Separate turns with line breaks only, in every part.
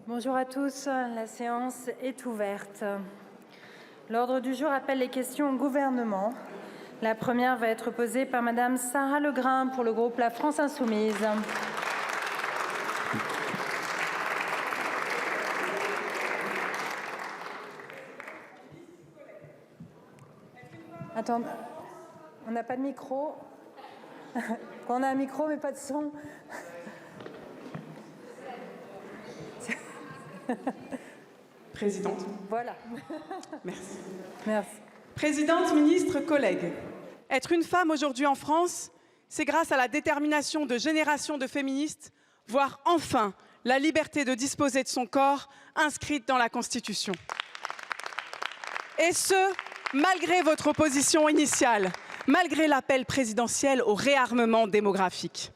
Bonjour à tous, la séance est ouverte. L'ordre du jour appelle les questions au gouvernement. La première va être posée par Madame Sarah Legrain pour le groupe La France Insoumise. Attends, on n'a pas de micro. On a un micro mais pas de son.
Présidente.
Voilà.
Merci.
Merci.
Présidente, ministre, collègues. Être une femme aujourd'hui en France, c'est grâce à la détermination de générations de féministes, voir enfin la liberté de disposer de son corps inscrite dans la Constitution. Et ce, malgré votre opposition initiale, malgré l'appel présidentiel au réarmement démographique.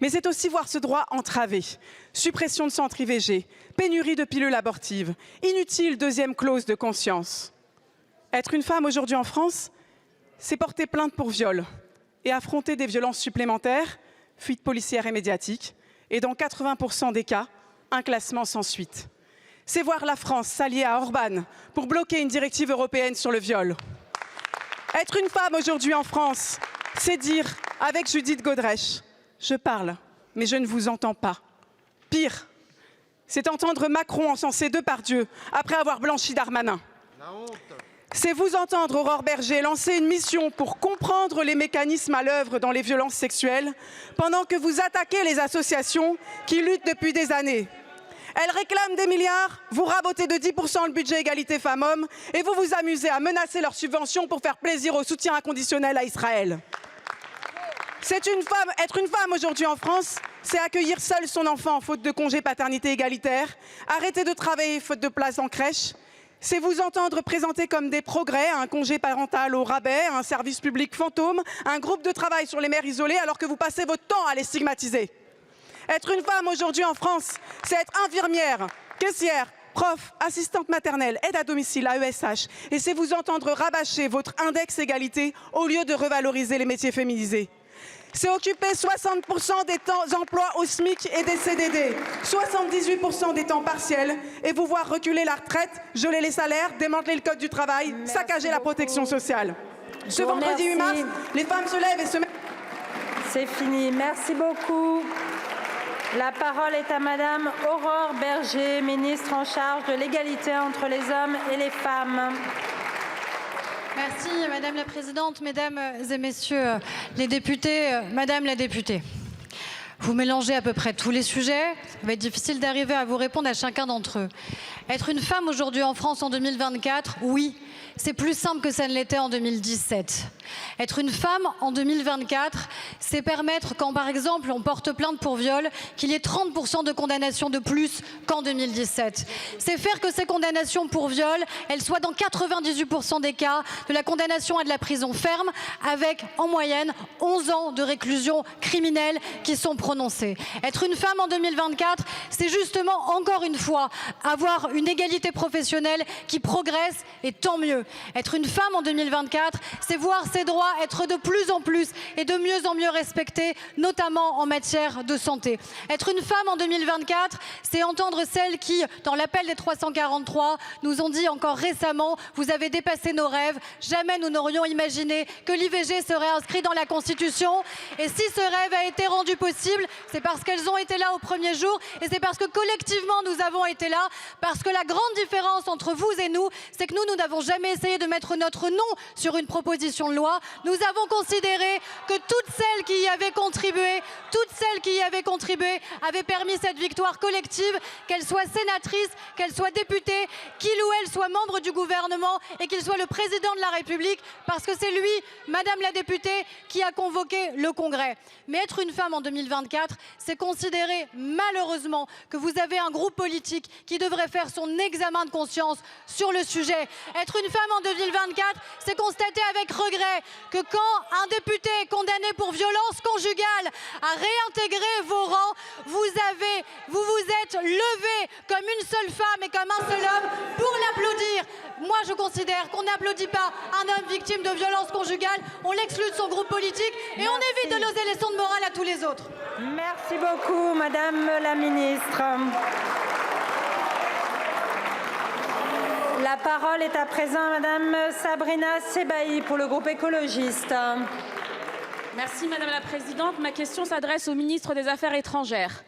Mais c'est aussi voir ce droit entravé. Suppression de centres IVG, pénurie de pilules abortives, inutile deuxième clause de conscience. Être une femme aujourd'hui en France, c'est porter plainte pour viol et affronter des violences supplémentaires, fuites policières et médiatiques, et dans 80% des cas, un classement sans suite. C'est voir la France s'allier à Orban pour bloquer une directive européenne sur le viol. Être une femme aujourd'hui en France, c'est dire avec Judith Godrèche, je parle, mais je ne vous entends pas. Pire, c'est entendre Macron encenser Depardieu après avoir blanchi Darmanin. C'est vous entendre, Aurore Berger, lancer une mission pour comprendre les mécanismes à l'œuvre dans les violences sexuelles, pendant que vous attaquez les associations qui luttent depuis des années. Elles réclament des milliards, vous rabotez de 10% le budget égalité femmes-hommes et vous vous amusez à menacer leurs subventions pour faire plaisir au soutien inconditionnel à Israël. Être une femme aujourd'hui en France, c'est accueillir seule son enfant faute de congé paternité égalitaire, arrêter de travailler faute de place en crèche. C'est vous entendre présenter comme des progrès un congé parental au rabais, un service public fantôme, un groupe de travail sur les mères isolées alors que vous passez votre temps à les stigmatiser. Être une femme aujourd'hui en France, c'est être infirmière, caissière, prof, assistante maternelle, aide à domicile, AESH. Et c'est vous entendre rabâcher votre index égalité au lieu de revaloriser les métiers féminisés. C'est occuper 60% des temps d'emploi au SMIC et des CDD, 78% des temps partiels et vous voir reculer la retraite, geler les salaires, démanteler le code du travail, saccager la protection sociale. Ce vendredi 8 mars, les femmes se lèvent et se mettent...
C'est fini. Merci beaucoup. La parole est à Madame Aurore Berger, ministre en charge de l'égalité entre les hommes et les femmes.
Merci Madame la Présidente, Mesdames et Messieurs les députés, Madame la députée. Vous mélangez à peu près tous les sujets, ça va être difficile d'arriver à vous répondre à chacun d'entre eux. Être une femme aujourd'hui en France en 2024, oui, c'est plus simple que ça ne l'était en 2017. Être une femme en 2024, c'est permettre quand par exemple on porte plainte pour viol, qu'il y ait 30% de condamnations de plus qu'en 2017. C'est faire que ces condamnations pour viol, elles soient dans 98% des cas de la condamnation à de la prison ferme, avec en moyenne 11 ans de réclusion criminelle qui sont prononcés. Être une femme en 2024, c'est justement encore une fois avoir une égalité professionnelle qui progresse et tant mieux. Être une femme en 2024, c'est voir ses droits être de plus en plus et de mieux en mieux respectés, notamment en matière de santé. Être une femme en 2024, c'est entendre celles qui, dans l'appel des 343, nous ont dit encore récemment « Vous avez dépassé nos rêves, jamais nous n'aurions imaginé que l'IVG serait inscrit dans la Constitution. » Et si ce rêve a été rendu possible, c'est parce qu'elles ont été là au premier jour et c'est parce que collectivement nous avons été là, parce que la grande différence entre vous et nous, c'est que nous n'avons jamais essayé de mettre notre nom sur une proposition de loi. Nous avons considéré que toutes celles qui y avaient contribué, avaient permis cette victoire collective, qu'elles soient sénatrices, qu'elles soient députées, qu'il ou elle soit membre du gouvernement et qu'il soit le président de la République, parce que c'est lui, Madame la députée, qui a convoqué le Congrès. Mais être une femme en 2024, c'est considérer malheureusement que vous avez un groupe politique qui devrait faire son examen de conscience sur le sujet. Être une femme en 2024, c'est constater avec regret que quand un député est condamné pour violence conjugale a réintégré vos rangs, vous vous êtes levé comme une seule femme et comme un seul homme pour l'applaudir. Moi, je considère qu'on n'applaudit pas un homme victime de violence conjugale, on l'exclut de son groupe politique et on évite de doser les leçons de morale à tous les autres.
Merci beaucoup, Madame la Ministre. La parole est à présent à Madame Sabrina Sebaï pour le groupe écologiste.
Merci Madame la Présidente. Ma question s'adresse au ministre des Affaires étrangères.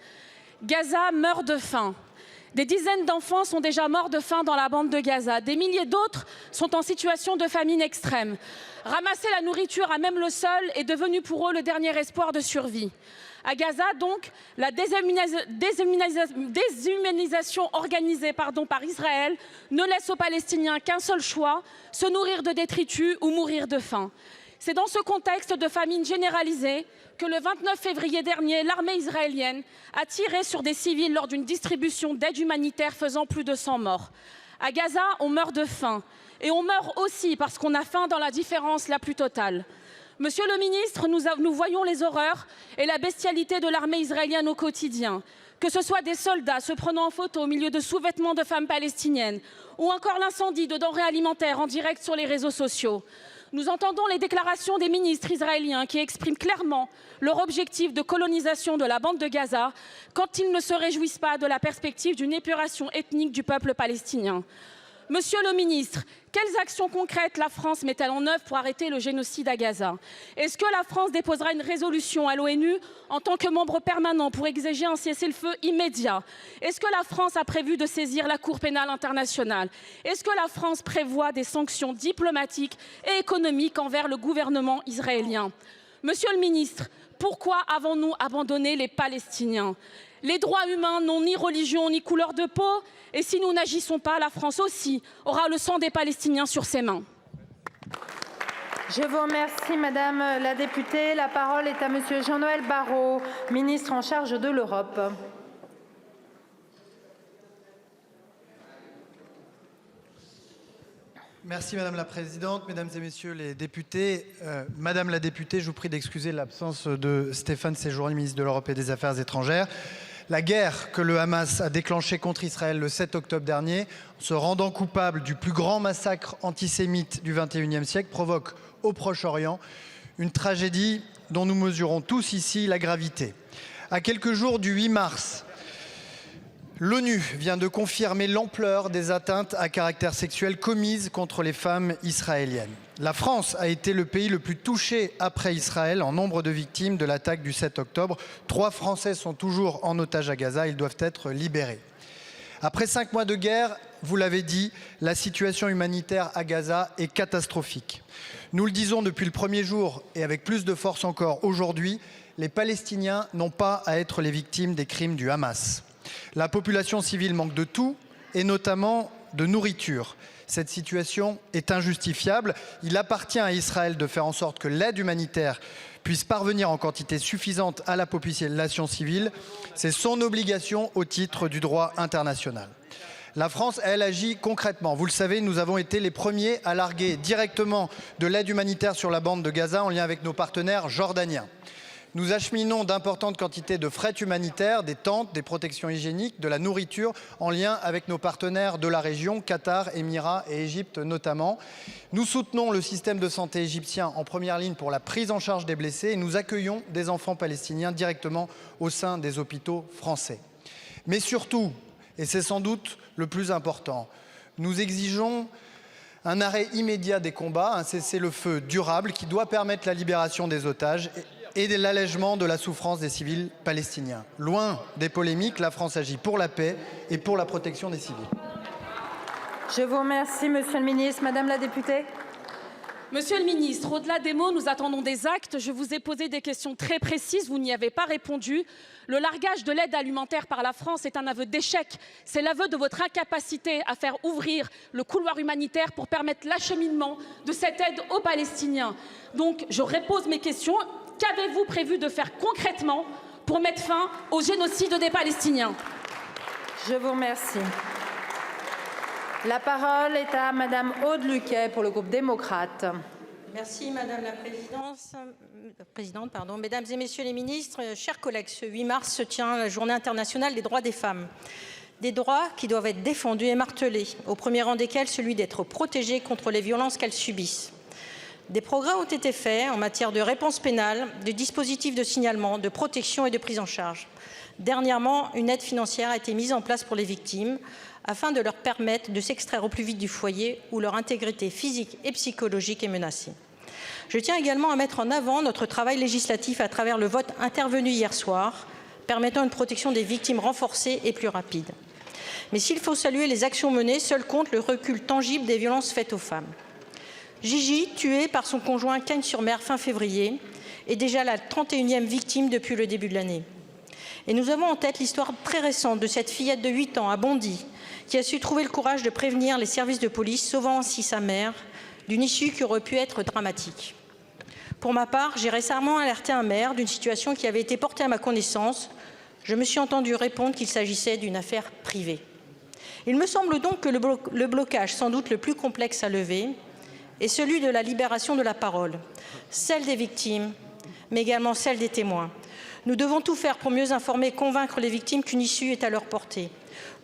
Gaza meurt de faim. Des dizaines d'enfants sont déjà morts de faim dans la bande de Gaza. Des milliers d'autres sont en situation de famine extrême. Ramasser la nourriture à même le sol est devenu pour eux le dernier espoir de survie. À Gaza, donc, la déshumanisation organisée par Israël ne laisse aux Palestiniens qu'un seul choix, se nourrir de détritus ou mourir de faim. C'est dans ce contexte de famine généralisée que le 29 février dernier, l'armée israélienne a tiré sur des civils lors d'une distribution d'aide humanitaire faisant plus de 100 morts. À Gaza, on meurt de faim. Et on meurt aussi parce qu'on a faim dans la différence la plus totale. Monsieur le ministre, nous voyons les horreurs et la bestialité de l'armée israélienne au quotidien. Que ce soit des soldats se prenant en photo au milieu de sous-vêtements de femmes palestiniennes ou encore l'incendie de denrées alimentaires en direct sur les réseaux sociaux. Nous entendons les déclarations des ministres israéliens qui expriment clairement leur objectif de colonisation de la bande de Gaza quand ils ne se réjouissent pas de la perspective d'une épuration ethnique du peuple palestinien. Monsieur le ministre, quelles actions concrètes la France met-elle en œuvre pour arrêter le génocide à Gaza? Est-ce que la France déposera une résolution à l'ONU en tant que membre permanent pour exiger un cessez-le-feu immédiat? Est-ce que la France a prévu de saisir la Cour pénale internationale? Est-ce que la France prévoit des sanctions diplomatiques et économiques envers le gouvernement israélien? Monsieur le ministre, pourquoi avons-nous abandonné les Palestiniens? Les droits humains n'ont ni religion ni couleur de peau. Et si nous n'agissons pas, la France aussi aura le sang des Palestiniens sur ses mains.
Je vous remercie, Madame la députée. La parole est à Monsieur Jean-Noël Barrot, ministre en charge de l'Europe.
Merci Madame la Présidente, Mesdames et Messieurs les députés. Madame la députée, je vous prie d'excuser l'absence de Stéphane Séjourné, ministre de l'Europe et des Affaires étrangères. La guerre que le Hamas a déclenchée contre Israël le 7 octobre dernier, en se rendant coupable du plus grand massacre antisémite du XXIe siècle, provoque au Proche-Orient une tragédie dont nous mesurons tous ici la gravité. À quelques jours du 8 mars, l'ONU vient de confirmer l'ampleur des atteintes à caractère sexuel commises contre les femmes israéliennes. La France a été le pays le plus touché après Israël en nombre de victimes de l'attaque du 7 octobre. 3 Français sont toujours en otage à Gaza, ils doivent être libérés. Après 5 mois de guerre, vous l'avez dit, la situation humanitaire à Gaza est catastrophique. Nous le disons depuis le premier jour et avec plus de force encore aujourd'hui, les Palestiniens n'ont pas à être les victimes des crimes du Hamas. La population civile manque de tout, et notamment de nourriture. Cette situation est injustifiable. Il appartient à Israël de faire en sorte que l'aide humanitaire puisse parvenir en quantité suffisante à la population civile. C'est son obligation au titre du droit international. La France, elle, agit concrètement. Vous le savez, nous avons été les premiers à larguer directement de l'aide humanitaire sur la bande de Gaza en lien avec nos partenaires jordaniens. Nous acheminons d'importantes quantités de fret humanitaire, des tentes, des protections hygiéniques, de la nourriture, en lien avec nos partenaires de la région, Qatar, Émirats et Égypte notamment. Nous soutenons le système de santé égyptien en première ligne pour la prise en charge des blessés et nous accueillons des enfants palestiniens directement au sein des hôpitaux français. Mais surtout, et c'est sans doute le plus important, nous exigeons un arrêt immédiat des combats, un cessez-le-feu durable qui doit permettre la libération des otages et l'allègement de la souffrance des civils palestiniens. Loin des polémiques, la France agit pour la paix et pour la protection des civils.
Je vous remercie, Monsieur le ministre. Madame la députée.
Monsieur le ministre, au-delà des mots, nous attendons des actes. Je vous ai posé des questions très précises, vous n'y avez pas répondu. Le largage de l'aide alimentaire par la France est un aveu d'échec. C'est l'aveu de votre incapacité à faire ouvrir le couloir humanitaire pour permettre l'acheminement de cette aide aux Palestiniens. Donc, je repose mes questions. Qu'avez-vous prévu de faire concrètement pour mettre fin au génocide des Palestiniens?
Je vous remercie. La parole est à Madame Aude Luquet pour le groupe démocrate.
Merci Madame la Présidente. Mesdames et Messieurs les ministres, chers collègues, ce 8 mars se tient la Journée internationale des droits des femmes. Des droits qui doivent être défendus et martelés, au premier rang desquels celui d'être protégées contre les violences qu'elles subissent. Des progrès ont été faits en matière de réponse pénale, de dispositifs de signalement, de protection et de prise en charge. Dernièrement, une aide financière a été mise en place pour les victimes afin de leur permettre de s'extraire au plus vite du foyer où leur intégrité physique et psychologique est menacée. Je tiens également à mettre en avant notre travail législatif à travers le vote intervenu hier soir, permettant une protection des victimes renforcée et plus rapide. Mais s'il faut saluer les actions menées, seul compte le recul tangible des violences faites aux femmes. Gigi, tuée par son conjoint à Cagnes-sur-Mer fin février, est déjà la 31e victime depuis le début de l'année. Et nous avons en tête l'histoire très récente de cette fillette de 8 ans à Bondy, qui a su trouver le courage de prévenir les services de police, sauvant ainsi sa mère d'une issue qui aurait pu être dramatique. Pour ma part, j'ai récemment alerté un maire d'une situation qui avait été portée à ma connaissance. Je me suis entendu répondre qu'il s'agissait d'une affaire privée. Il me semble donc que le blocage sans doute le plus complexe à lever est celui de la libération de la parole, celle des victimes, mais également celle des témoins. Nous devons tout faire pour mieux informer et convaincre les victimes qu'une issue est à leur portée.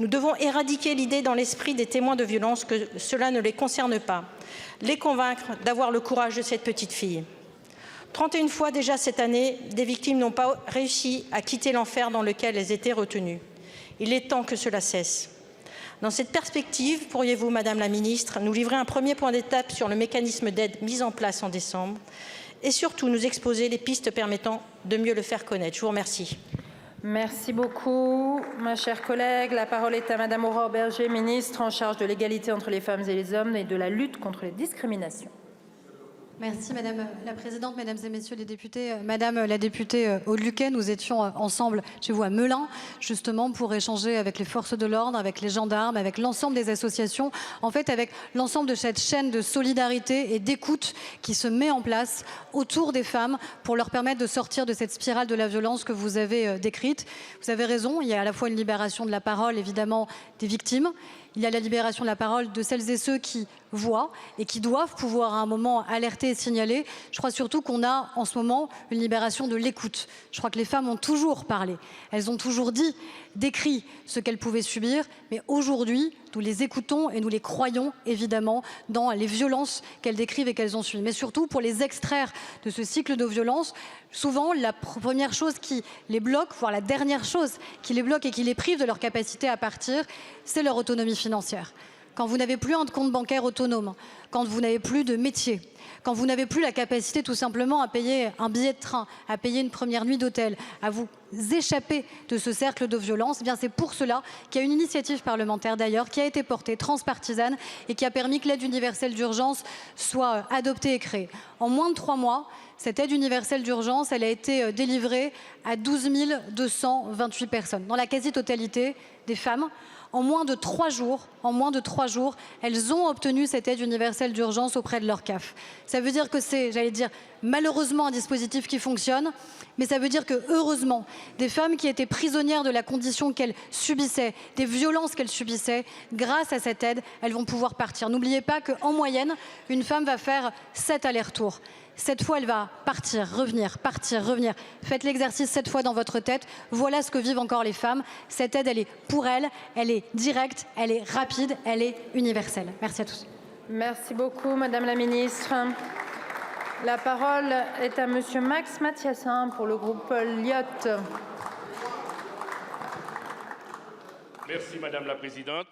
Nous devons éradiquer l'idée dans l'esprit des témoins de violence que cela ne les concerne pas, les convaincre d'avoir le courage de cette petite fille. 31 fois déjà cette année, des victimes n'ont pas réussi à quitter l'enfer dans lequel elles étaient retenues. Il est temps que cela cesse. Dans cette perspective, pourriez-vous, Madame la Ministre, nous livrer un premier point d'étape sur le mécanisme d'aide mis en place en décembre et surtout nous exposer les pistes permettant de mieux le faire connaître. Je vous remercie.
Merci beaucoup, ma chère collègue. La parole est à Madame Aurore Bergé, ministre en charge de l'égalité entre les femmes et les hommes et de la lutte contre les discriminations.
Merci Madame la Présidente, Mesdames et Messieurs les députés. Madame la députée Aude Luquet, nous étions ensemble chez vous à Melun, justement pour échanger avec les forces de l'ordre, avec les gendarmes, avec l'ensemble des associations, en fait avec l'ensemble de cette chaîne de solidarité et d'écoute qui se met en place autour des femmes pour leur permettre de sortir de cette spirale de la violence que vous avez décrite. Vous avez raison, il y a à la fois une libération de la parole, évidemment, des victimes. Il y a la libération de la parole de celles et ceux qui voient et qui doivent pouvoir à un moment alerter et signaler. Je crois surtout qu'on a en ce moment une libération de l'écoute. Je crois que les femmes ont toujours parlé. Elles ont toujours dit, décrit ce qu'elles pouvaient subir. Mais aujourd'hui, nous les écoutons et nous les croyons évidemment dans les violences qu'elles décrivent et qu'elles ont subies. Mais surtout pour les extraire de ce cycle de violence, souvent la première chose qui les bloque, voire la dernière chose qui les bloque et qui les prive de leur capacité à partir, c'est leur autonomie financière. Quand vous n'avez plus un compte bancaire autonome, quand vous n'avez plus de métier, quand vous n'avez plus la capacité tout simplement à payer un billet de train, à payer une première nuit d'hôtel, à vous échapper de ce cercle de violence, eh bien c'est pour cela qu'il y a une initiative parlementaire d'ailleurs qui a été portée transpartisane et qui a permis que l'aide universelle d'urgence soit adoptée et créée. En moins de 3 mois, cette aide universelle d'urgence, elle a été délivrée à 12 228 personnes, dans la quasi-totalité des femmes. En moins de 3 jours, elles ont obtenu cette aide universelle d'urgence auprès de leur CAF. Ça veut dire que c'est, j'allais dire, malheureusement un dispositif qui fonctionne, mais ça veut dire que, heureusement, des femmes qui étaient prisonnières de la condition qu'elles subissaient, des violences qu'elles subissaient, grâce à cette aide, elles vont pouvoir partir. N'oubliez pas qu'en moyenne, une femme va faire 7 allers-retours. 7 fois, elle va partir, revenir, partir, revenir. Faites l'exercice 7 fois dans votre tête. Voilà ce que vivent encore les femmes. Cette aide, elle est pour elles, elle est directe, elle est rapide, elle est universelle. Merci à tous.
Merci beaucoup, Madame la Ministre. La parole est à Monsieur Max Mathiassin pour le groupe Lyot.
Merci, Madame la Présidente.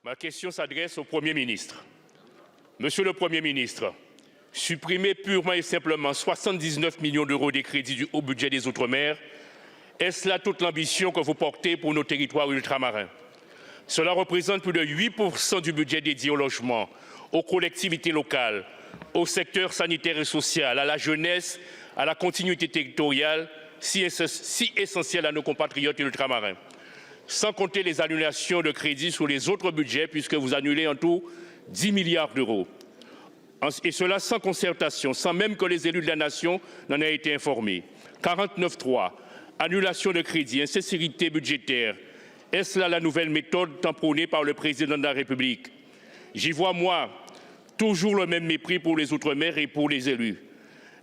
Ma question s'adresse au Premier ministre. Monsieur le Premier ministre, supprimer purement et simplement 79 millions d'euros des crédits au budget des Outre-mer, est-ce là toute l'ambition que vous portez pour nos territoires ultramarins? Cela représente plus de 8% du budget dédié au logement, aux collectivités locales, au secteur sanitaire et social, à la jeunesse, à la continuité territoriale, si essentielle à nos compatriotes ultramarins. Sans compter les annulations de crédits sur les autres budgets, puisque vous annulez en tout 10 milliards d'euros. Et cela sans concertation, sans même que les élus de la nation n'en aient été informés. 49.3, annulation de crédit, insincérité budgétaire. Est-ce là la nouvelle méthode tant prônée par le président de la République? J'y vois, moi, toujours le même mépris pour les Outre-mer et pour les élus.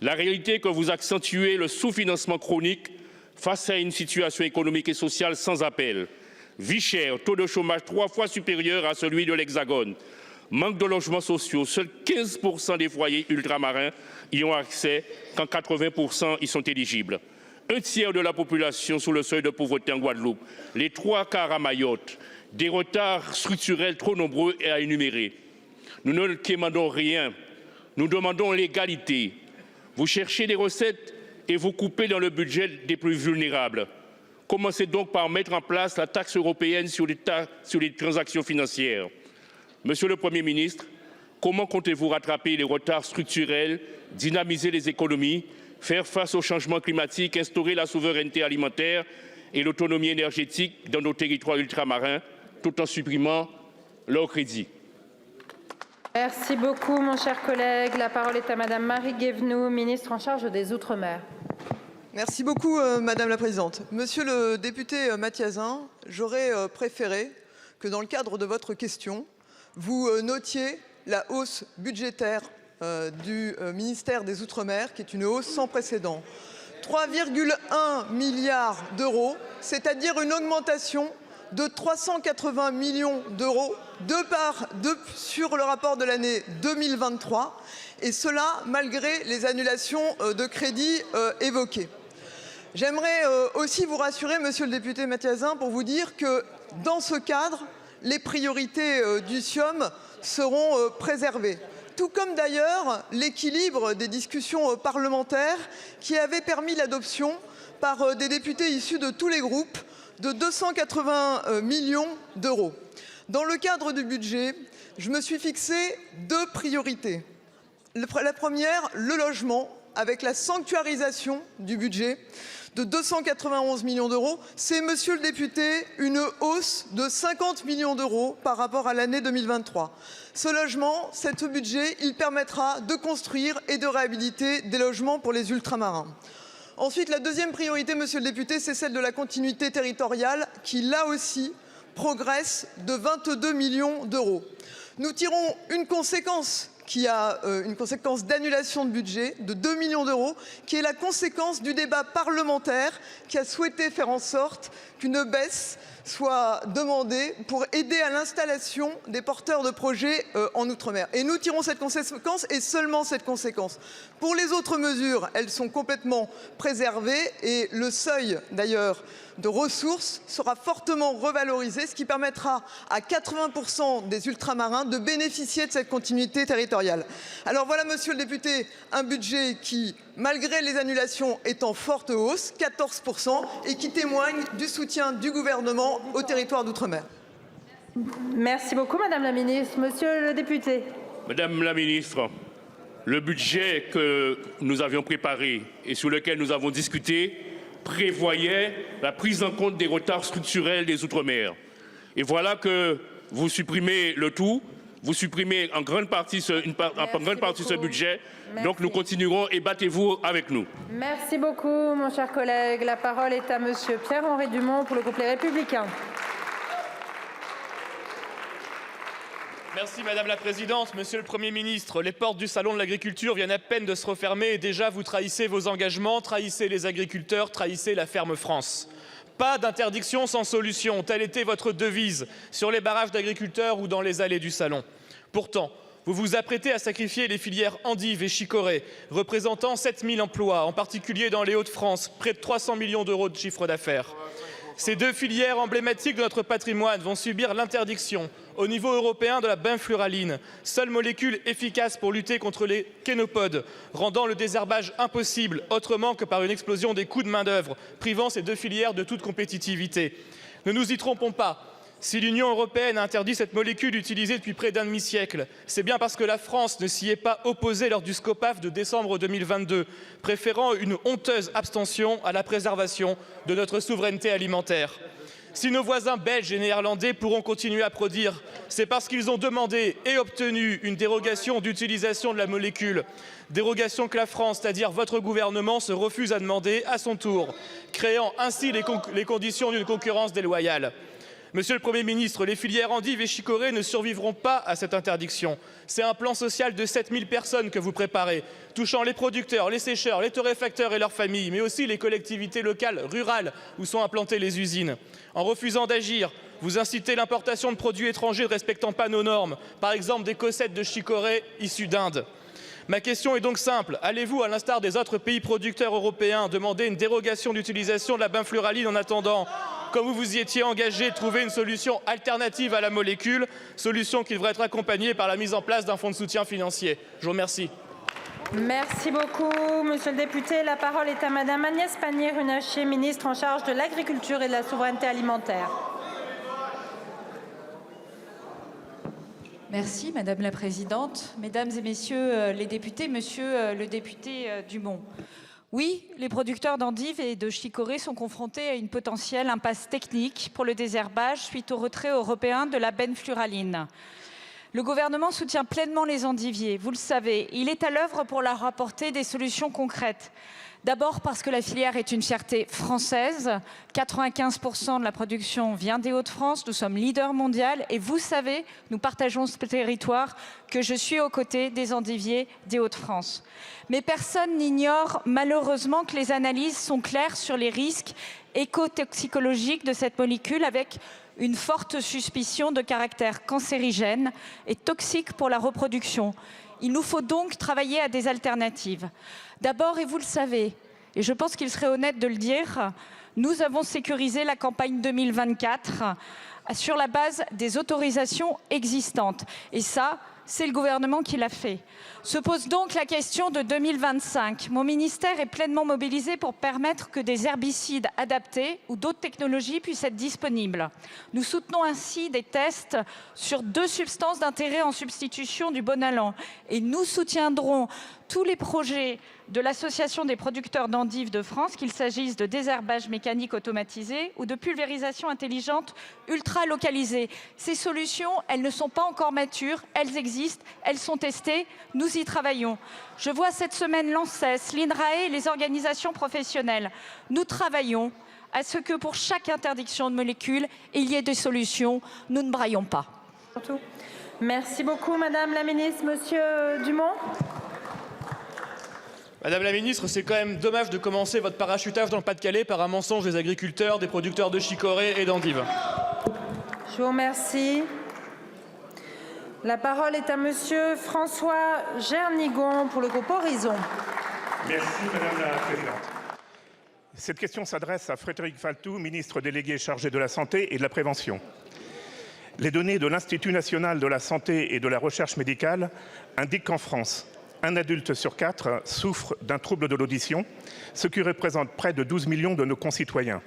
La réalité est que vous accentuez le sous-financement chronique face à une situation économique et sociale sans appel. Vie chère, taux de chômage 3 fois supérieur à celui de l'Hexagone. Manque de logements sociaux, seuls 15% des foyers ultramarins y ont accès, quand 80% y sont éligibles. Un tiers de la population sous le seuil de pauvreté en Guadeloupe, les 3/4 à Mayotte, des retards structurels trop nombreux et à énumérer. Nous ne demandons rien, nous demandons l'égalité. Vous cherchez des recettes et vous coupez dans le budget des plus vulnérables. Commencez donc par mettre en place la taxe européenne sur les transactions financières. Monsieur le Premier ministre, comment comptez-vous rattraper les retards structurels, dynamiser les économies, faire face au changement climatique, instaurer la souveraineté alimentaire et l'autonomie énergétique dans nos territoires ultramarins, tout en supprimant leurs crédits?
Merci beaucoup, mon cher collègue. La parole est à Madame Marie Guévenoux, ministre en charge des Outre-mer.
Merci beaucoup, Madame la Présidente. Monsieur le député Mathiasin, j'aurais préféré que dans le cadre de votre question, vous notiez la hausse budgétaire du ministère des Outre-mer, qui est une hausse sans précédent. 3,1 milliards d'euros, c'est-à-dire une augmentation de 380 millions d'euros sur le rapport de l'année 2023, et cela malgré les annulations de crédits évoquées. J'aimerais aussi vous rassurer, monsieur le député Mathiasin, pour vous dire que dans ce cadre, les priorités du SIOM seront préservées. Tout comme d'ailleurs l'équilibre des discussions parlementaires qui avait permis l'adoption par des députés issus de tous les groupes de 280 millions d'euros. Dans le cadre du budget, je me suis fixé 2 priorités. La première, le logement, avec la sanctuarisation du budget de 291 millions d'euros. C'est, monsieur le député, une hausse de 50 millions d'euros par rapport à l'année 2023. Ce logement, ce budget, il permettra de construire et de réhabiliter des logements pour les ultramarins. Ensuite, la deuxième priorité, monsieur le député, c'est celle de la continuité territoriale qui, là aussi, progresse de 22 millions d'euros. Nous tirons une conséquence qui a une conséquence d'annulation de budget de 2 millions d'euros, qui est la conséquence du débat parlementaire qui a souhaité faire en sorte qu'une baisse soit demandée pour aider à l'installation des porteurs de projets en Outre-mer. Et nous tirons cette conséquence et seulement cette conséquence. Pour les autres mesures, elles sont complètement préservées et le seuil d'ailleurs de ressources sera fortement revalorisé, ce qui permettra à 80% des ultramarins de bénéficier de cette continuité territoriale. Alors voilà, monsieur le député, un budget qui, malgré les annulations, est en forte hausse, 14%, et qui témoigne du soutien du gouvernement aux territoires d'outre-mer.
Merci beaucoup, Madame la Ministre. Monsieur le député.
Madame la Ministre, le budget que nous avions préparé et sur lequel nous avons discuté prévoyait la prise en compte des retards structurels des Outre-mer. Et voilà que vous supprimez le tout, vous supprimez en grande partie ce budget.
Merci.
Donc nous continuerons et battez-vous avec nous.
Merci beaucoup, mon cher collègue. La parole est à Monsieur Pierre-Henri Dumont pour le groupe Les Républicains.
Merci Madame la Présidente. Monsieur le Premier ministre, les portes du Salon de l'Agriculture viennent à peine de se refermer et déjà vous trahissez vos engagements, trahissez les agriculteurs, trahissez la ferme France. Pas d'interdiction sans solution, telle était votre devise sur les barrages d'agriculteurs ou dans les allées du Salon. Pourtant, vous vous apprêtez à sacrifier les filières endives et chicorées, représentant 7000 emplois, en particulier dans les Hauts-de-France, près de 300 millions d'euros de chiffre d'affaires. Ces 2 filières emblématiques de notre patrimoine vont subir l'interdiction au niveau européen de la benfluraline, seule molécule efficace pour lutter contre les kénopodes, rendant le désherbage impossible autrement que par une explosion des coûts de main-d'œuvre, privant ces 2 filières de toute compétitivité. Ne nous y trompons pas. Si l'Union européenne a interdit cette molécule utilisée depuis près d'un demi-siècle, c'est bien parce que la France ne s'y est pas opposée lors du SCOPAF de décembre 2022, préférant une honteuse abstention à la préservation de notre souveraineté alimentaire. Si nos voisins belges et néerlandais pourront continuer à produire, c'est parce qu'ils ont demandé et obtenu une dérogation d'utilisation de la molécule. Dérogation que la France, c'est-à-dire votre gouvernement, se refuse à demander à son tour, créant ainsi les conditions d'une concurrence déloyale. Monsieur le Premier ministre, les filières endives et chicorées ne survivront pas à cette interdiction. C'est un plan social de 7000 personnes que vous préparez, touchant les producteurs, les sécheurs, les torréfacteurs et leurs familles, mais aussi les collectivités locales, rurales, où sont implantées les usines. En refusant d'agir, vous incitez l'importation de produits étrangers ne respectant pas nos normes, par exemple des cossettes de chicorée issues d'Inde. Ma question est donc simple. Allez-vous, à l'instar des autres pays producteurs européens, demander une dérogation d'utilisation de la benfluraline en attendant, comme vous vous y étiez engagé, trouver une solution alternative à la molécule, solution qui devrait être accompagnée par la mise en place d'un fonds de soutien financier? Je vous remercie.
Merci beaucoup, monsieur le député. La parole est à madame Agnès Pannier-Runacher, ministre en charge de l'Agriculture et de la Souveraineté alimentaire.
Merci Madame la Présidente. Mesdames et Messieurs les députés, Monsieur le député Dumont. Oui, les producteurs d'endives et de chicorée sont confrontés à une potentielle impasse technique pour le désherbage suite au retrait européen de la benfluraline. Le gouvernement soutient pleinement les endiviers, vous le savez. Il est à l'œuvre pour leur apporter des solutions concrètes. D'abord parce que la filière est une fierté française. 95% de la production vient des Hauts-de-France. Nous sommes leader mondial et vous savez, nous partageons ce territoire, que je suis aux côtés des endiviers des Hauts-de-France. Mais personne n'ignore malheureusement que les analyses sont claires sur les risques écotoxicologiques de cette molécule avec une forte suspicion de caractère cancérigène et toxique pour la reproduction. Il nous faut donc travailler à des alternatives. D'abord, et vous le savez, et je pense qu'il serait honnête de le dire, nous avons sécurisé la campagne 2024 sur la base des autorisations existantes. Et ça, c'est le gouvernement qui l'a fait. Se pose donc la question de 2025. Mon ministère est pleinement mobilisé pour permettre que des herbicides adaptés ou d'autres technologies puissent être disponibles. Nous soutenons ainsi des tests sur 2 substances d'intérêt en substitution du Bonalan. Et nous soutiendrons tous les projets de l'Association des producteurs d'endives de France, qu'il s'agisse de désherbage mécanique automatisé ou de pulvérisation intelligente ultra localisée. Ces solutions, elles ne sont pas encore matures, elles existent, elles sont testées, nous y travaillons. Je vois cette semaine l'ANSES, l'INRAE et les organisations professionnelles. Nous travaillons à ce que pour chaque interdiction de molécule, il y ait des solutions. Nous ne braillons pas.
Merci beaucoup, Madame la Ministre. Monsieur Dumont.
Madame la Ministre, c'est quand même dommage de commencer votre parachutage dans le Pas-de-Calais par un mensonge des agriculteurs, des producteurs de chicorée et d'endives.
Je vous remercie. La parole est à Monsieur François Gernigon pour le groupe Horizon.
Merci Madame la Présidente. Cette question s'adresse à Frédéric Valletoux, ministre délégué chargé de la Santé et de la Prévention. Les données de l'Institut national de la santé et de la recherche médicale indiquent qu'en France, un adulte sur 4 souffre d'un trouble de l'audition, ce qui représente près de 12 millions de nos concitoyens.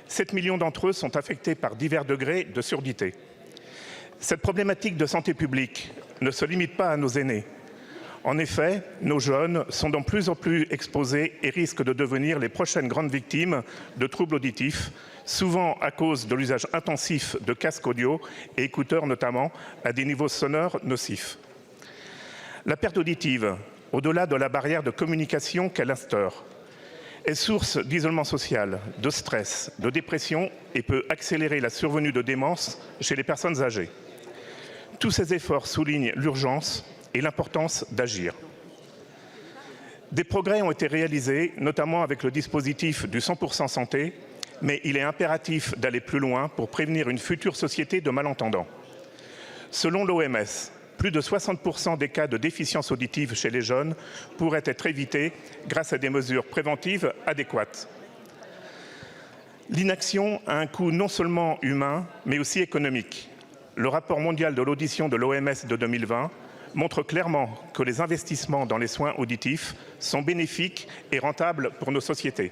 7 millions d'entre eux sont affectés par divers degrés de surdité. Cette problématique de santé publique ne se limite pas à nos aînés. En effet, nos jeunes sont de plus en plus exposés et risquent de devenir les prochaines grandes victimes de troubles auditifs, souvent à cause de l'usage intensif de casques audio et écouteurs notamment, à des niveaux sonores nocifs. La perte auditive, au-delà de la barrière de communication qu'elle instaure, est source d'isolement social, de stress, de dépression et peut accélérer la survenue de démence chez les personnes âgées. Tous ces efforts soulignent l'urgence et l'importance d'agir. Des progrès ont été réalisés, notamment avec le dispositif du 100% santé, mais il est impératif d'aller plus loin pour prévenir une future société de malentendants. Selon l'OMS, plus de 60% des cas de déficience auditive chez les jeunes pourraient être évités grâce à des mesures préventives adéquates. L'inaction a un coût non seulement humain, mais aussi économique. Le rapport mondial de l'audition de l'OMS de 2020 montre clairement que les investissements dans les soins auditifs sont bénéfiques et rentables pour nos sociétés.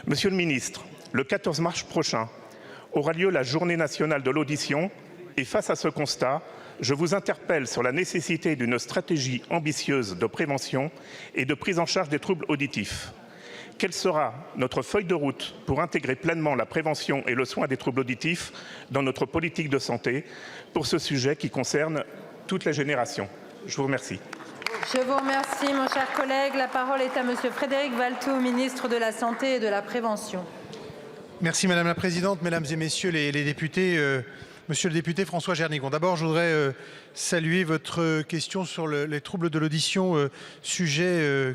Monsieur le ministre, le 14 mars prochain aura lieu la Journée nationale de l'audition et face à ce constat, je vous interpelle sur la nécessité d'une stratégie ambitieuse de prévention et de prise en charge des troubles auditifs. Quelle sera notre feuille de route pour intégrer pleinement la prévention et le soin des troubles auditifs dans notre politique de santé pour ce sujet qui concerne toutes les générations? Je vous remercie.
Je vous remercie, mon cher collègue. La parole est à Monsieur Frédéric Valletoux, ministre de la Santé et de la Prévention.
Merci Madame la Présidente, Mesdames et Messieurs les députés. Monsieur le député François Gernigon, d'abord je voudrais saluer votre question sur les troubles de l'audition, sujet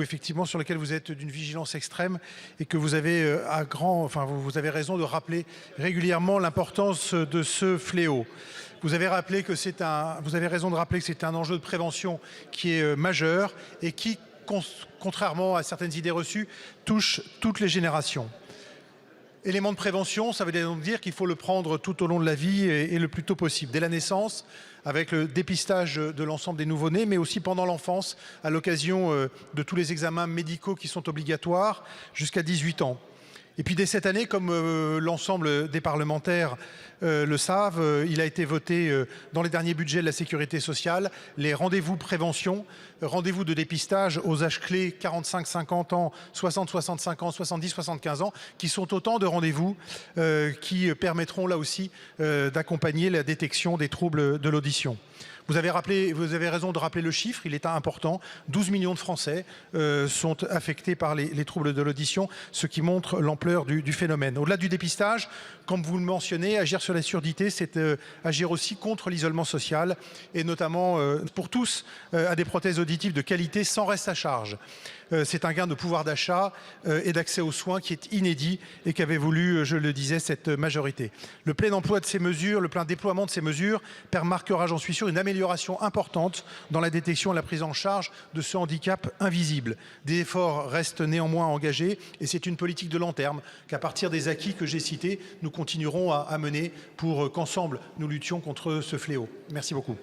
effectivement sur lequel vous êtes d'une vigilance extrême et que vous avez vous avez raison de rappeler régulièrement l'importance de ce fléau.
Vous avez raison de rappeler que c'est un enjeu de prévention qui est majeur et qui, contrairement à certaines idées reçues, touche toutes les générations. Élément de prévention, ça veut donc dire qu'il faut le prendre tout au long de la vie et le plus tôt possible. Dès la naissance, avec le dépistage de l'ensemble des nouveau-nés, mais aussi pendant l'enfance, à l'occasion de tous les examens médicaux qui sont obligatoires jusqu'à 18 ans. Et puis dès cette année, comme l'ensemble des parlementaires le savent, il a été voté dans les derniers budgets de la sécurité sociale les rendez-vous prévention, rendez-vous de dépistage aux âges clés 45-50 ans, 60-65 ans, 70-75 ans, qui sont autant de rendez-vous qui permettront là aussi d'accompagner la détection des troubles de l'audition. Vous avez raison de rappeler le chiffre, il est important. 12 millions de Français sont affectés par les troubles de l'audition, ce qui montre l'ampleur du phénomène. Au-delà du dépistage, comme vous le mentionnez, agir sur la surdité, c'est agir aussi contre l'isolement social et notamment pour tous à des prothèses auditives de qualité sans reste à charge. C'est un gain de pouvoir d'achat et d'accès aux soins qui est inédit et qu'avait voulu, je le disais, cette majorité. Le plein emploi de ces mesures, le plein déploiement de ces mesures marquera, j'en suis sûr, une amélioration importante dans la détection et la prise en charge de ce handicap invisible. Des efforts restent néanmoins engagés et c'est une politique de long terme qu'à partir des acquis que j'ai cités, nous continuerons à mener pour qu'ensemble nous luttions contre ce fléau. Merci beaucoup.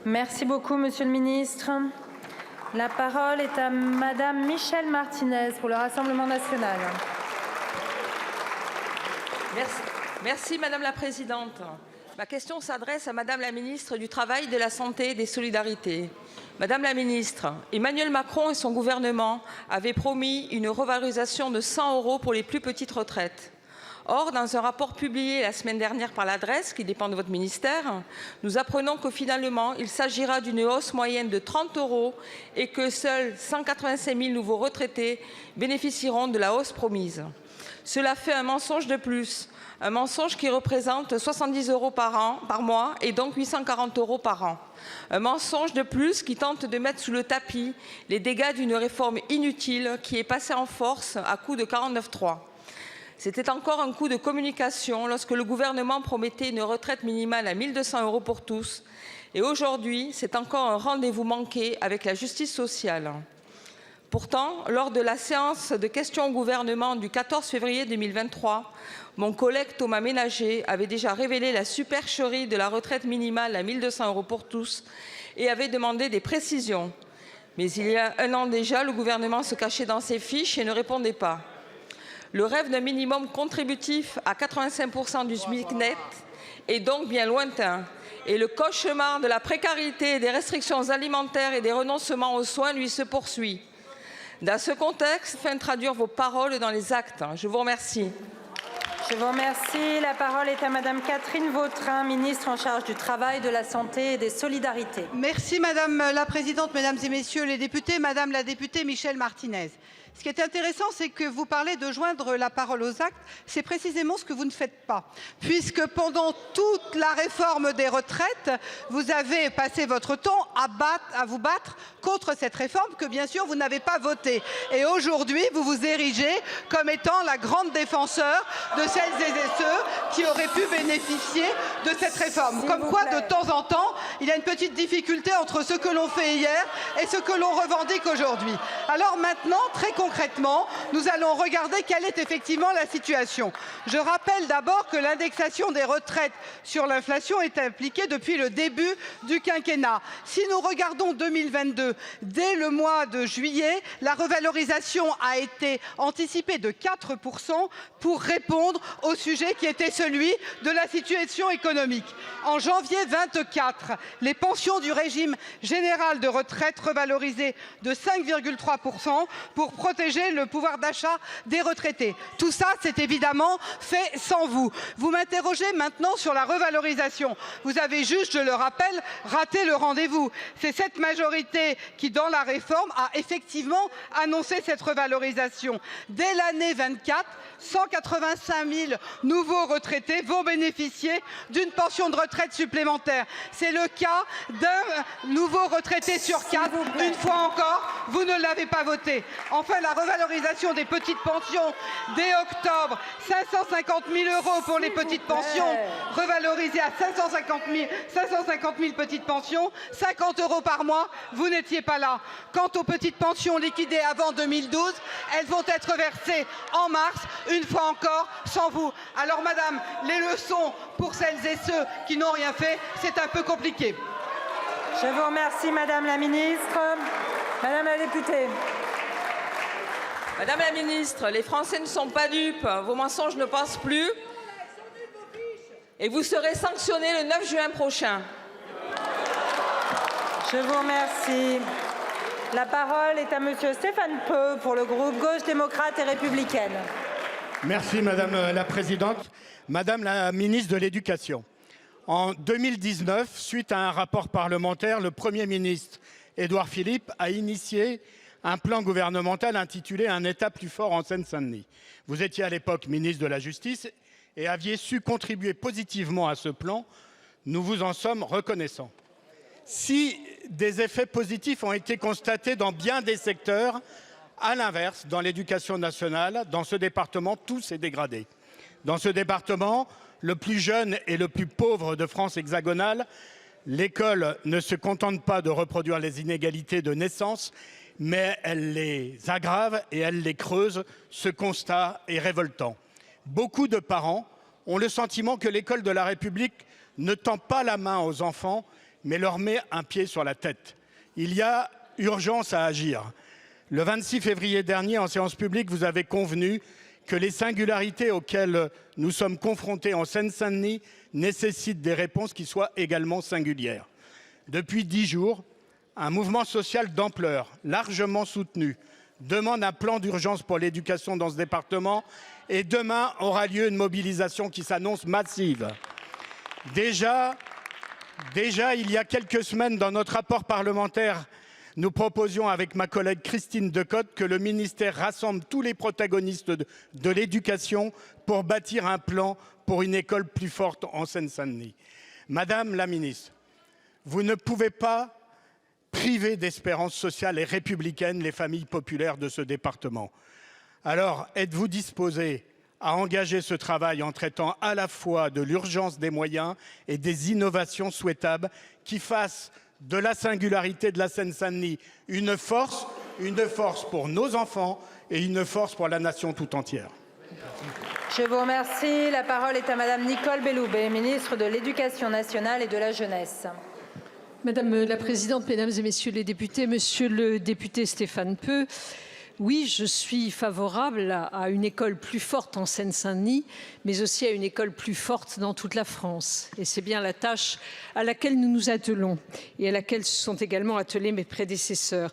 Merci beaucoup, Monsieur le Ministre. La parole est à Madame Michèle Martinez pour le Rassemblement national.
Merci Madame la Présidente. Ma question s'adresse à Madame la Ministre du Travail, de la Santé et des Solidarités. Madame la Ministre, Emmanuel Macron et son gouvernement avaient promis une revalorisation de 100 € pour les plus petites retraites. Or, dans un rapport publié la semaine dernière par l'adresse, qui dépend de votre ministère, nous apprenons que finalement, il s'agira d'une hausse moyenne de 30 € et que seuls 185 000 nouveaux retraités bénéficieront de la hausse promise. Cela fait un mensonge de plus, un mensonge qui représente 70 € par mois et donc 840 € par an. Un mensonge de plus qui tente de mettre sous le tapis les dégâts d'une réforme inutile qui est passée en force à coup de 49.3. C'était encore un coup de communication lorsque le gouvernement promettait une retraite minimale à 1 200 € pour tous. Et aujourd'hui, c'est encore un rendez-vous manqué avec la justice sociale. Pourtant, lors de la séance de questions au gouvernement du 14 février 2023, mon collègue Thomas Ménager avait déjà révélé la supercherie de la retraite minimale à 1 200 € pour tous et avait demandé des précisions. Mais il y a un an déjà, le gouvernement se cachait dans ses fiches et ne répondait pas. Le rêve d'un minimum contributif à 85% du SMIC net est donc bien lointain. Et le cauchemar de la précarité, des restrictions alimentaires et des renoncements aux soins lui se poursuit. Dans ce contexte, afin de traduire vos paroles dans les actes, je vous remercie.
Je vous remercie. La parole est à Madame Catherine Vautrin, ministre en charge du Travail, de la Santé et des Solidarités.
Merci Madame la Présidente, Mesdames et Messieurs les députés, Madame la députée Michèle Martinez. Ce qui est intéressant, c'est que vous parlez de joindre la parole aux actes. C'est précisément ce que vous ne faites pas. Puisque pendant toute la réforme des retraites, vous avez passé votre temps à vous battre contre cette réforme que, bien sûr, vous n'avez pas votée. Et aujourd'hui, vous vous érigez comme étant la grande défenseur de celles et ceux qui auraient pu bénéficier de cette réforme. Comme quoi, de temps en temps, il y a une petite difficulté entre ce que l'on fait hier et ce que l'on revendique aujourd'hui. Alors maintenant, très concrètement, nous allons regarder quelle est effectivement la situation. Je rappelle d'abord que l'indexation des retraites sur l'inflation est appliquée depuis le début du quinquennat. Si nous regardons 2022, dès le mois de juillet, la revalorisation a été anticipée de 4% pour répondre au sujet qui était celui de la situation économique. En janvier 24, les pensions du régime général de retraite revalorisées de 5,3% pour protéger le pouvoir d'achat des retraités. Tout ça, c'est évidemment fait sans vous. Vous m'interrogez maintenant sur la revalorisation. Vous avez juste, je le rappelle, raté le rendez-vous. C'est cette majorité qui, dans la réforme, a effectivement annoncé cette revalorisation. Dès l'année 24, 185 000 nouveaux retraités vont bénéficier d'une pension de retraite supplémentaire. C'est le cas d'un nouveau retraité sur 4. Une fois encore, vous ne l'avez pas voté. Enfin, la revalorisation des petites pensions dès octobre, 550 000 € pour les petites pensions, revalorisées à 550 000 petites pensions, 50 € par mois, vous n'étiez pas là. Quant aux petites pensions liquidées avant 2012, elles vont être versées en mars, une fois encore, sans vous. Alors madame, les leçons pour celles et ceux qui n'ont rien fait, c'est un peu compliqué.
Je vous remercie madame la ministre. Madame la députée.
Madame la ministre, les Français ne sont pas dupes, vos mensonges ne passent plus et vous serez sanctionnés le 9 juin prochain.
Je vous remercie. La parole est à monsieur Stéphane Peu pour le groupe Gauche démocrate et républicaine.
Merci madame la présidente. Madame la ministre de l'Éducation, en 2019, suite à un rapport parlementaire, le Premier ministre Édouard Philippe a initié un plan gouvernemental intitulé « Un État plus fort en Seine-Saint-Denis ». Vous étiez à l'époque ministre de la Justice et aviez su contribuer positivement à ce plan. Nous vous en sommes reconnaissants. Si des effets positifs ont été constatés dans bien des secteurs, à l'inverse, dans l'éducation nationale, dans ce département, tout s'est dégradé. Dans ce département, le plus jeune et le plus pauvre de France hexagonale, l'école ne se contente pas de reproduire les inégalités de naissance, mais elle les aggrave et elle les creuse. Ce constat est révoltant. Beaucoup de parents ont le sentiment que l'école de la République ne tend pas la main aux enfants, mais leur met un pied sur la tête. Il y a urgence à agir. Le 26 février dernier, en séance publique, vous avez convenu que les singularités auxquelles nous sommes confrontés en Seine-Saint-Denis nécessitent des réponses qui soient également singulières. Depuis 10 jours, un mouvement social d'ampleur, largement soutenu, demande un plan d'urgence pour l'éducation dans ce département et demain aura lieu une mobilisation qui s'annonce massive. Déjà, il y a quelques semaines, dans notre rapport parlementaire, nous proposions avec ma collègue Christine Decotte que le ministère rassemble tous les protagonistes de l'éducation pour bâtir un plan pour une école plus forte en Seine-Saint-Denis. Madame la ministre, vous ne pouvez pas priver d'espérance sociale et républicaine les familles populaires de ce département. Alors, êtes-vous disposée à engager ce travail en traitant à la fois de l'urgence des moyens et des innovations souhaitables qui fassent de la singularité de la Seine-Saint-Denis une force pour nos enfants et une force pour la nation tout entière.
Je vous remercie. La parole est à madame Nicole Belloubet, ministre de l'Éducation nationale et de la jeunesse.
Madame la présidente, mesdames et messieurs les députés, monsieur le député Stéphane Peu, oui, je suis favorable à une école plus forte en Seine-Saint-Denis, mais aussi à une école plus forte dans toute la France. Et c'est bien la tâche à laquelle nous nous attelons et à laquelle se sont également attelés mes prédécesseurs.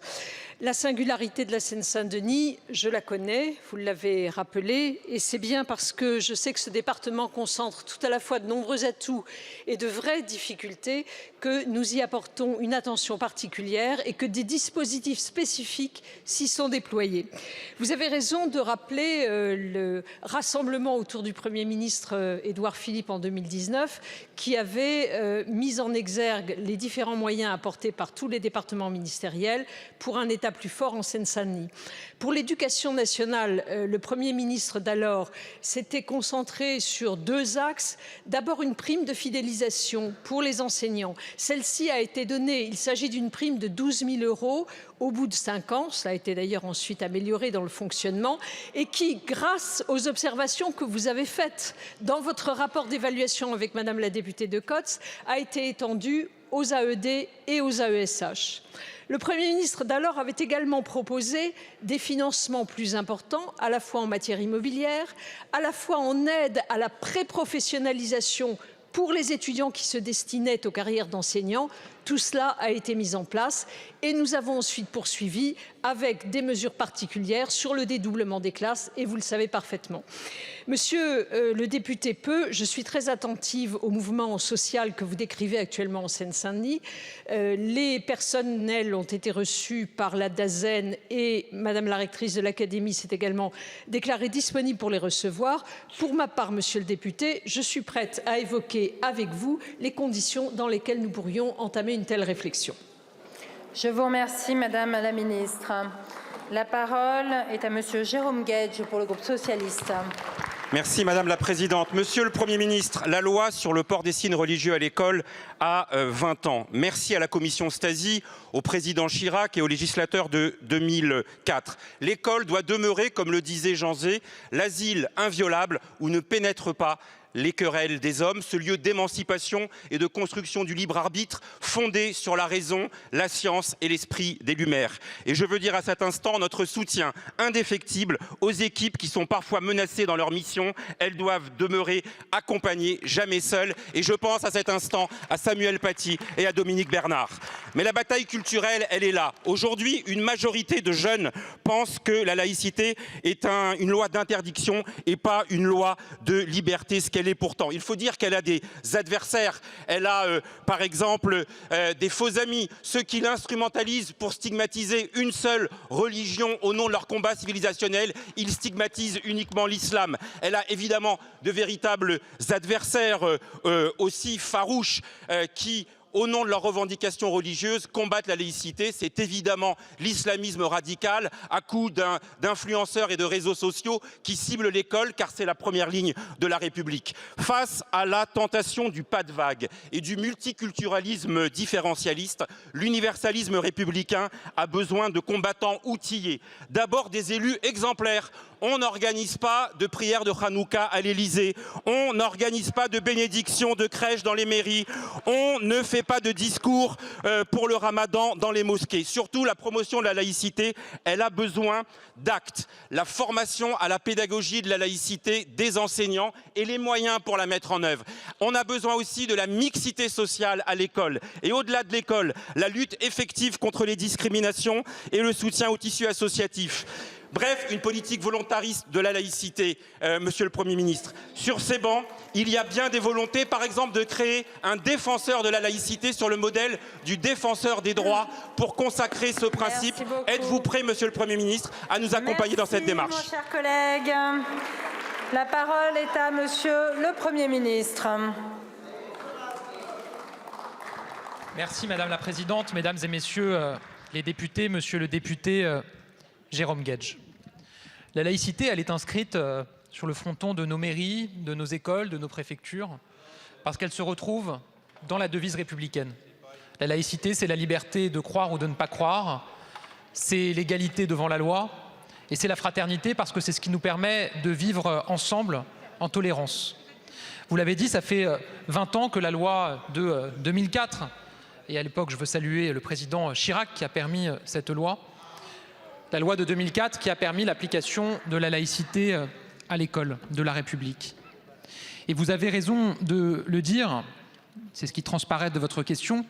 La singularité de la Seine-Saint-Denis, je la connais, vous l'avez rappelé, et c'est bien parce que je sais que ce département concentre tout à la fois de nombreux atouts et de vraies difficultés que nous y apportons une attention particulière et que des dispositifs spécifiques s'y sont déployés. Vous avez raison de rappeler le rassemblement autour du Premier ministre Édouard Philippe en 2019 qui avait mis en exergue les différents moyens apportés par tous les départements ministériels pour un État plus fort en Seine-Saint-Denis. Pour l'éducation nationale, le Premier ministre d'alors s'était concentré sur 2 axes. D'abord, une prime de fidélisation pour les enseignants. Celle-ci a été donnée, il s'agit d'une prime de 12 000 € au bout de 5 ans. Ça a été d'ailleurs ensuite amélioré dans le fonctionnement et qui, grâce aux observations que vous avez faites dans votre rapport d'évaluation avec madame la députée Decotte, a été étendue aux AED et aux AESH. Le Premier ministre d'alors avait également proposé des financements plus importants, à la fois en matière immobilière, à la fois en aide à la pré-professionnalisation pour les étudiants qui se destinaient aux carrières d'enseignants, Tout cela a été mis en place et nous avons ensuite poursuivi avec des mesures particulières sur le dédoublement des classes, et vous le savez parfaitement. Monsieur le député Peu, je suis très attentive au mouvement social que vous décrivez actuellement en Seine-Saint-Denis. Les personnels ont été reçus par la DAZEN et Madame la rectrice de l'Académie s'est également déclarée disponible pour les recevoir. Pour ma part, monsieur le député, je suis prête à évoquer avec vous les conditions dans lesquelles nous pourrions entamer une telle réflexion.
Je vous remercie, Madame la Ministre. La parole est à Monsieur Jérôme Guedj pour le groupe socialiste.
Merci Madame la Présidente. Monsieur le Premier ministre, la loi sur le port des signes religieux à l'école a 20 ans. Merci à la commission Stasi, au président Chirac et aux législateurs de 2004. L'école doit demeurer, comme le disait Jean Zay, l'asile inviolable où ne pénètrent pas les querelles des hommes, ce lieu d'émancipation et de construction du libre arbitre fondé sur la raison, la science et l'esprit des Lumières. Et je veux dire à cet instant notre soutien indéfectible aux équipes qui sont parfois menacées dans leur mission. Elles doivent demeurer accompagnées, jamais seules. Et je pense à cet instant à Samuel Paty et à Dominique Bernard. Mais la bataille culturelle, elle est là. Aujourd'hui, une majorité de jeunes pensent que la laïcité est une loi d'interdiction et pas une loi de liberté. Elle est pourtant. Il faut dire qu'elle a des adversaires. Elle a par exemple des faux amis, ceux qui l'instrumentalisent pour stigmatiser une seule religion au nom de leur combat civilisationnel. Ils stigmatisent uniquement l'islam. Elle a évidemment de véritables adversaires aussi farouches qui, au nom de leurs revendications religieuses, combattent la laïcité. C'est évidemment l'islamisme radical à coups d'influenceurs et de réseaux sociaux qui ciblent l'école car c'est la première ligne de la République. Face à la tentation du pas de vague et du multiculturalisme différentialiste, l'universalisme républicain a besoin de combattants outillés. D'abord des élus exemplaires. On n'organise pas de prière de Hanouka à l'Élysée. On n'organise pas de bénédiction de crèche dans les mairies. On ne fait pas de discours pour le ramadan dans les mosquées. Surtout, la promotion de la laïcité, elle a besoin d'actes. La formation à la pédagogie de la laïcité des enseignants et les moyens pour la mettre en œuvre. On a besoin aussi de la mixité sociale à l'école. Et au-delà de l'école, la lutte effective contre les discriminations et le soutien au tissu associatif. Bref, une politique volontariste de la laïcité, Monsieur le Premier ministre. Sur ces bancs, il y a bien des volontés, par exemple, de créer un défenseur de la laïcité sur le modèle du défenseur des droits pour consacrer ce principe. Êtes-vous prêt, Monsieur le Premier ministre, à nous accompagner dans cette démarche?
Mon cher collègue, la parole est à Monsieur le Premier ministre.
Merci Madame la Présidente, Mesdames et Messieurs les députés, Monsieur le député Jérôme Guedj. La laïcité, elle est inscrite sur le fronton de nos mairies, de nos écoles, de nos préfectures, parce qu'elle se retrouve dans la devise républicaine. La laïcité, c'est la liberté de croire ou de ne pas croire, c'est l'égalité devant la loi, et c'est la fraternité parce que c'est ce qui nous permet de vivre ensemble en tolérance. Vous l'avez dit, ça fait 20 ans que la loi de 2004, et à l'époque je veux saluer le président Chirac qui a permis cette loi, la loi de 2004 qui a permis l'application de la laïcité à l'école de la République. Et vous avez raison de le dire, c'est ce qui transparaît de votre question,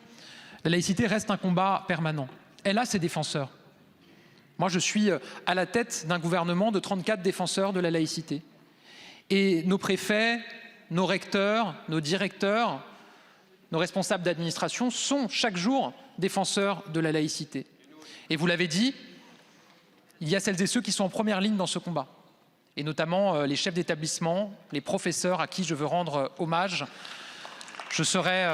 la laïcité reste un combat permanent. Elle a ses défenseurs. Moi, je suis à la tête d'un gouvernement de 34 défenseurs de la laïcité. Et nos préfets, nos recteurs, nos directeurs, nos responsables d'administration sont chaque jour défenseurs de la laïcité. Et vous l'avez dit, il y a celles et ceux qui sont en première ligne dans ce combat, et notamment les chefs d'établissement, les professeurs à qui je veux rendre hommage. Je serai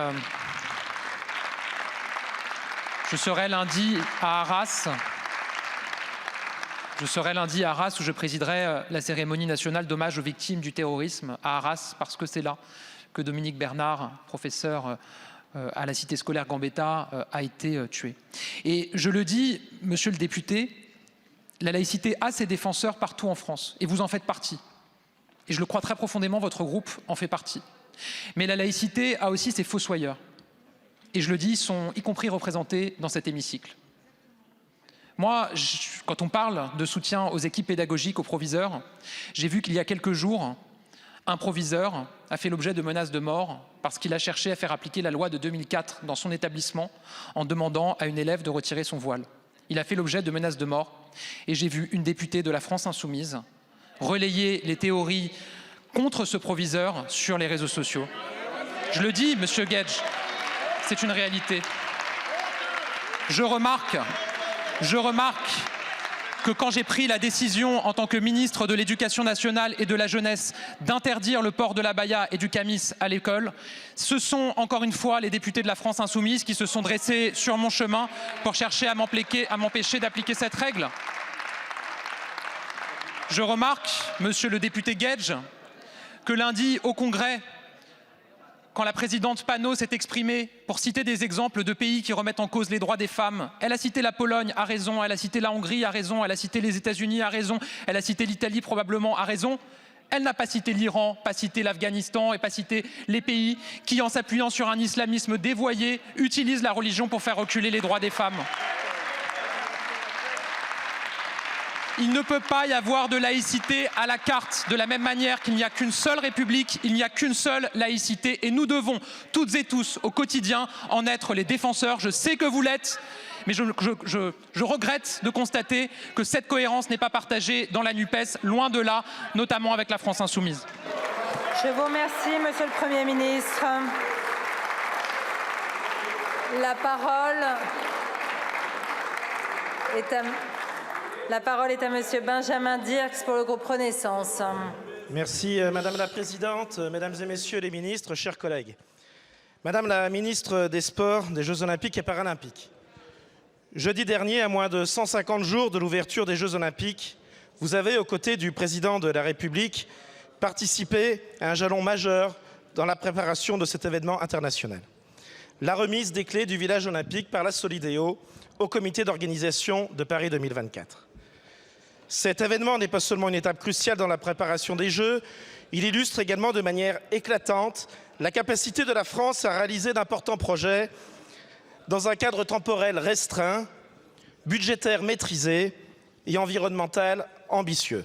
lundi à Arras. Je serai lundi à Arras où je présiderai la cérémonie nationale d'hommage aux victimes du terrorisme à Arras, parce que c'est là que Dominique Bernard, professeur à la cité scolaire Gambetta, a été tué. Et je le dis, monsieur le député, la laïcité a ses défenseurs partout en France, et vous en faites partie. Et je le crois très profondément, votre groupe en fait partie. Mais la laïcité a aussi ses fossoyeurs. Et je le dis, ils sont y compris représentés dans cet hémicycle. Moi, quand on parle de soutien aux équipes pédagogiques, aux proviseurs, j'ai vu qu'il y a quelques jours, Un proviseur a fait l'objet de menaces de mort parce qu'il a cherché à faire appliquer la loi de 2004 dans son établissement en demandant à une élève de retirer son voile. Il a fait l'objet de menaces de mort et j'ai vu une députée de la France Insoumise relayer les théories contre ce proviseur sur les réseaux sociaux. Je le dis, Monsieur Guedj, c'est une réalité. Je remarque que quand j'ai pris la décision en tant que ministre de l'Éducation nationale et de la jeunesse d'interdire le port de l'abaya et du camis à l'école, ce sont encore une fois les députés de la France Insoumise qui se sont dressés sur mon chemin pour chercher à m'empêcher d'appliquer cette règle. Je remarque, Monsieur le député Guedj, que lundi au Congrès, quand la présidente Panot s'est exprimée pour citer des exemples de pays qui remettent en cause les droits des femmes, elle a cité la Pologne à raison, elle a cité la Hongrie à raison, elle a cité les États-Unis à raison, elle a cité l'Italie probablement à raison. Elle n'a pas cité l'Iran, pas cité l'Afghanistan et pas cité les pays qui, en s'appuyant sur un islamisme dévoyé, utilisent la religion pour faire reculer les droits des femmes. Il ne peut pas y avoir de laïcité à la carte, de la même manière qu'il n'y a qu'une seule République, il n'y a qu'une seule laïcité et nous devons toutes et tous au quotidien en être les défenseurs. Je sais que vous l'êtes, mais je regrette de constater que cette cohérence n'est pas partagée dans la NUPES, loin de là, notamment avec la France Insoumise.
Je vous remercie, Monsieur le Premier ministre. La parole est à Monsieur Benjamin Dirks pour le groupe Renaissance.
Merci Madame la Présidente, Mesdames et Messieurs les ministres, chers collègues. Madame la ministre des Sports, des Jeux Olympiques et Paralympiques, jeudi dernier, à moins de 150 jours de l'ouverture des Jeux Olympiques, vous avez, aux côtés du Président de la République, participé à un jalon majeur dans la préparation de cet événement international. La remise des clés du village olympique par la Solideo au comité d'organisation de Paris 2024. Cet événement n'est pas seulement une étape cruciale dans la préparation des Jeux, il illustre également de manière éclatante la capacité de la France à réaliser d'importants projets dans un cadre temporel restreint, budgétaire maîtrisé et environnemental ambitieux.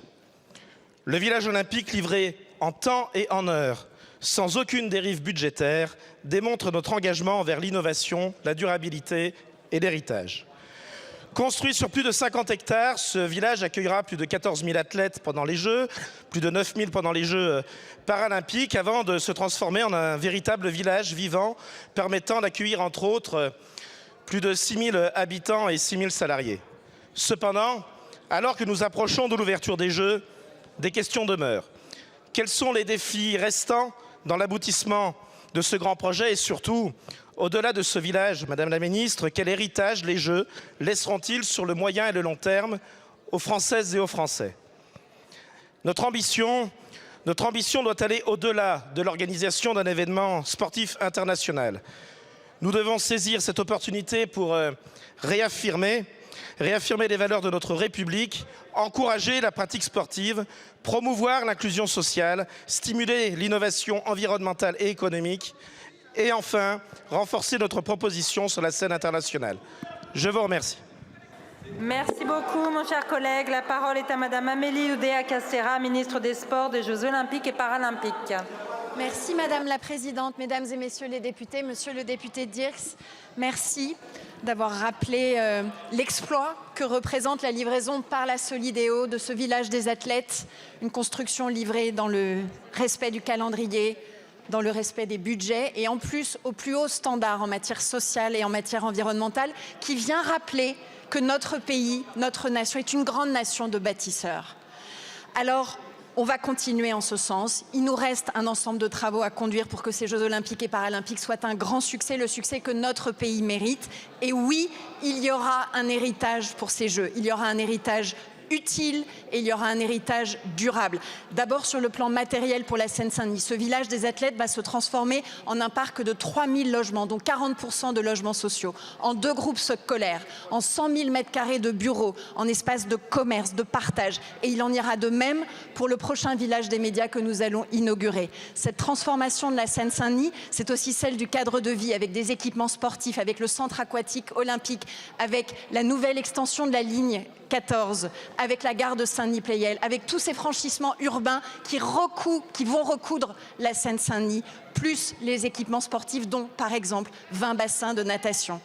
Le village olympique livré en temps et en heure, sans aucune dérive budgétaire, démontre notre engagement envers l'innovation, la durabilité et l'héritage. Construit sur plus de 50 hectares, ce village accueillera plus de 14 000 athlètes pendant les Jeux, plus de 9 000 pendant les Jeux paralympiques, avant de se transformer en un véritable village vivant, permettant d'accueillir entre autres plus de 6 000 habitants et 6 000 salariés. Cependant, alors que nous approchons de l'ouverture des Jeux, des questions demeurent. Quels sont les défis restants dans l'aboutissement de ce grand projet et surtout, au-delà de ce village, Madame la Ministre, quel héritage les Jeux laisseront-ils sur le moyen et le long terme aux Françaises et aux Français? Notre ambition doit aller au-delà de l'organisation d'un événement sportif international. Nous devons saisir cette opportunité pour réaffirmer les valeurs de notre République, encourager la pratique sportive, promouvoir l'inclusion sociale, stimuler l'innovation environnementale et économique et enfin, renforcer notre proposition sur la scène internationale. Je vous remercie.
Merci beaucoup, mon cher collègue. La parole est à Madame Amélie Oudéa-Castéra, ministre des Sports, des Jeux Olympiques et Paralympiques.
Merci Madame la Présidente, Mesdames et Messieurs les députés, Monsieur le député Dirks, merci d'avoir rappelé l'exploit que représente la livraison par la Solideo de ce village des athlètes, une construction livrée dans le respect du calendrier, dans le respect des budgets et en plus au plus haut standard en matière sociale et en matière environnementale, qui vient rappeler que notre pays, notre nation est une grande nation de bâtisseurs. Alors, on va continuer en ce sens. Il nous reste un ensemble de travaux à conduire pour que ces Jeux Olympiques et Paralympiques soient un grand succès, le succès que notre pays mérite. Et oui, il y aura un héritage pour ces Jeux. Il y aura un héritage utile et il y aura un héritage durable. D'abord sur le plan matériel pour la Seine-Saint-Denis. Ce village des athlètes va se transformer en un parc de 3000 logements, dont 40% de logements sociaux, en 2 groupes scolaires, en 100 000 mètres carrés de bureaux, en espaces de commerce, de partage. Et il en ira de même pour le prochain village des médias que nous allons inaugurer. Cette transformation de la Seine-Saint-Denis, c'est aussi celle du cadre de vie avec des équipements sportifs, avec le centre aquatique olympique, avec la nouvelle extension de la ligne 14, avec la gare de Saint-Denis-Pleyel, avec tous ces franchissements urbains qui vont recoudre la Seine-Saint-Denis, plus les équipements sportifs, dont par exemple 20 bassins de natation.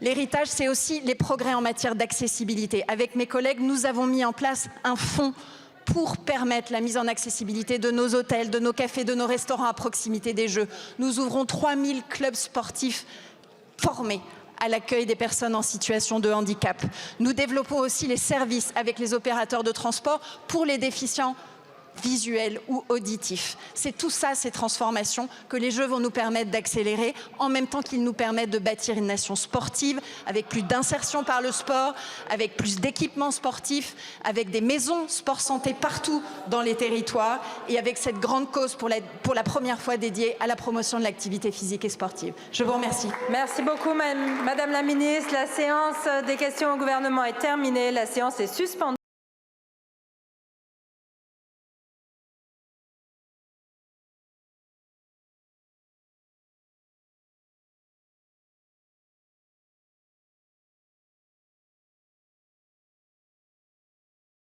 L'héritage, c'est aussi les progrès en matière d'accessibilité. Avec mes collègues, nous avons mis en place un fonds pour permettre la mise en accessibilité de nos hôtels, de nos cafés, de nos restaurants à proximité des Jeux. Nous ouvrons 3000 clubs sportifs formés à l'accueil des personnes en situation de handicap. Nous développons aussi les services avec les opérateurs de transport pour les déficients visuels ou auditifs. C'est tout ça, ces transformations, que les Jeux vont nous permettre d'accélérer, en même temps qu'ils nous permettent de bâtir une nation sportive, avec plus d'insertion par le sport, avec plus d'équipements sportifs, avec des maisons sport-santé partout dans les territoires, et avec cette grande cause pour la première fois dédiée à la promotion de l'activité physique et sportive. Je vous remercie.
Merci beaucoup, Madame la Ministre. La séance des questions au gouvernement est terminée. La séance est suspendue.